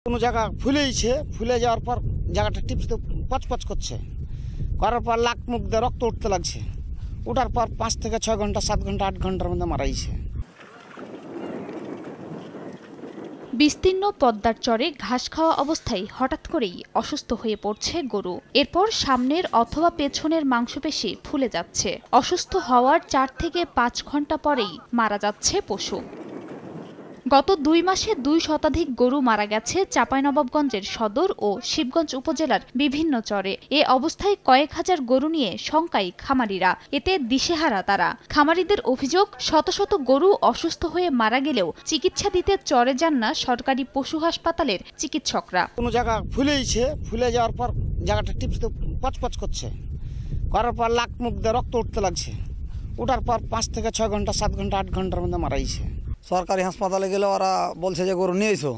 কোনো জায়গা ফুলেইছে, ফুলে যাওয়ার পর জায়গাটা টিপসতে পচপচ করছে, করার পর লাক মুখ দিয়ে রক্ত উঠতে লাগছে। ওঠার পর 5 থেকে 6 ঘন্টা 7 ঘন্টা 8 ঘন্টার মধ্যে মারাইছে। বিস্তীর্ণ পদ্মার চরে ঘাস খাওয়া অবস্থায় হঠাৎ করেই অসুস্থ হয়ে পড়ছে গরু। এরপর সামনের অথবা পেছনের মাংসপেশি ফুলে যাচ্ছে। অসুস্থ হওয়ার 4 থেকে 5 ঘন্টা পরেই মারা যাচ্ছে পশু। গত 2 মাসে 2 শতাধিক গরু মারা গেছে চাঁপাইনবাবগঞ্জের সদর ও শিবগঞ্জ উপজেলার বিভিন্ন চরে। এ অবস্থায় কয়েক হাজার গরু নিয়ে শঙ্কায় খামারিরা, এতে দিশেহারা তারা। খামারিদের অভিযোগ, শত শত গরু অসুস্থ হয়ে মারা গেলেও চিকিৎসা দিতে চরে যান না সরকারি পশু হাসপাতালের চিকিৎসকরা। কোনো জায়গা ফুলেইছে, ফুলে যাওয়ার পর জায়গাটা টিপসতে পচপচ করছে, করার পর লাক মুখ দিয়ে রক্ত উঠতে লাগছে। ওঠার পর 5 থেকে 6 ঘন্টা 7 ঘন্টা 8 ঘন্টার মধ্যে মারাইছে। সরকারি হাসপাতালে গেলে ওরা বলছে যে গরু নিয়ে এসো,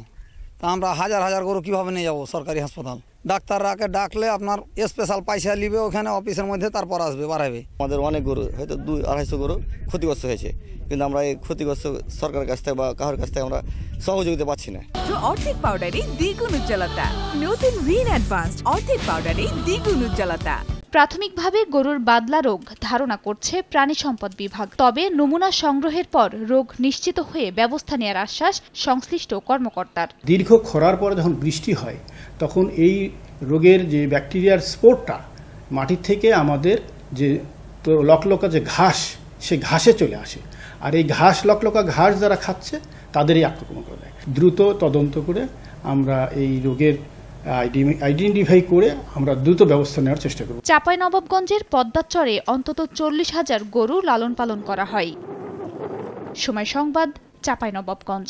তা আমরা হাজার হাজার গরু কীভাবে নিয়ে যাবো সরকারি হাসপাতাল? ডাক্তাররাকে ডাকলে আপনার স্পেশাল পয়সা নিবে ওখানে অফিসের মধ্যে, তারপর আসবে বাড়াবে। আমাদের অনেক গরু, হয়তো 200-250 গরু ক্ষতিগ্রস্ত হয়েছে, কিন্তু আমরা এই ক্ষতিগ্রস্ত সরকারের কাছ থেকে বা কারোর কাছ থেকে আমরা সহযোগিতা পাচ্ছি না। অর্ধেক পাউডারে দ্বিগুণ উজ্জ্বলতা, নতুন রিন অ্যাডভান্সড অর্ধেক পাউডারে দ্বিগুণ উজ্জ্বলতা। প্রাথমিকভাবে গরুর বাদলা রোগ ধারণা করছে প্রাণী সম্পদ বিভাগ। তবে নমুনা সংগ্রহের পর রোগ নিশ্চিত হয়ে ব্যবস্থা নেওয়ার আশ্বাস সংশ্লিষ্ট কর্মকর্তার। দীর্ঘ খরার পরে যখন বৃষ্টি হয় তখন এই রোগের যে ব্যাকটেরিয়ার স্পোরটা মাটির থেকে আমাদের যে লকলকা যে ঘাস, সে ঘাসে চলে আসে, আর এই লকলকা ঘাস যারা খাচ্ছে তাদেরই আক্রমণ করে দেয়। দ্রুত তদন্ত করে আমরা এই রোগের আইডেন্টিফাই করে আমরা দ্রুত ব্যবস্থা নেওয়ার চেষ্টা করব। চাঁপাইনবাবগঞ্জের পদ্মার চরে অন্তত 40,000 গরু লালন পালন করা হয়। সময় সংবাদ, চাঁপাইনবাবগঞ্জ।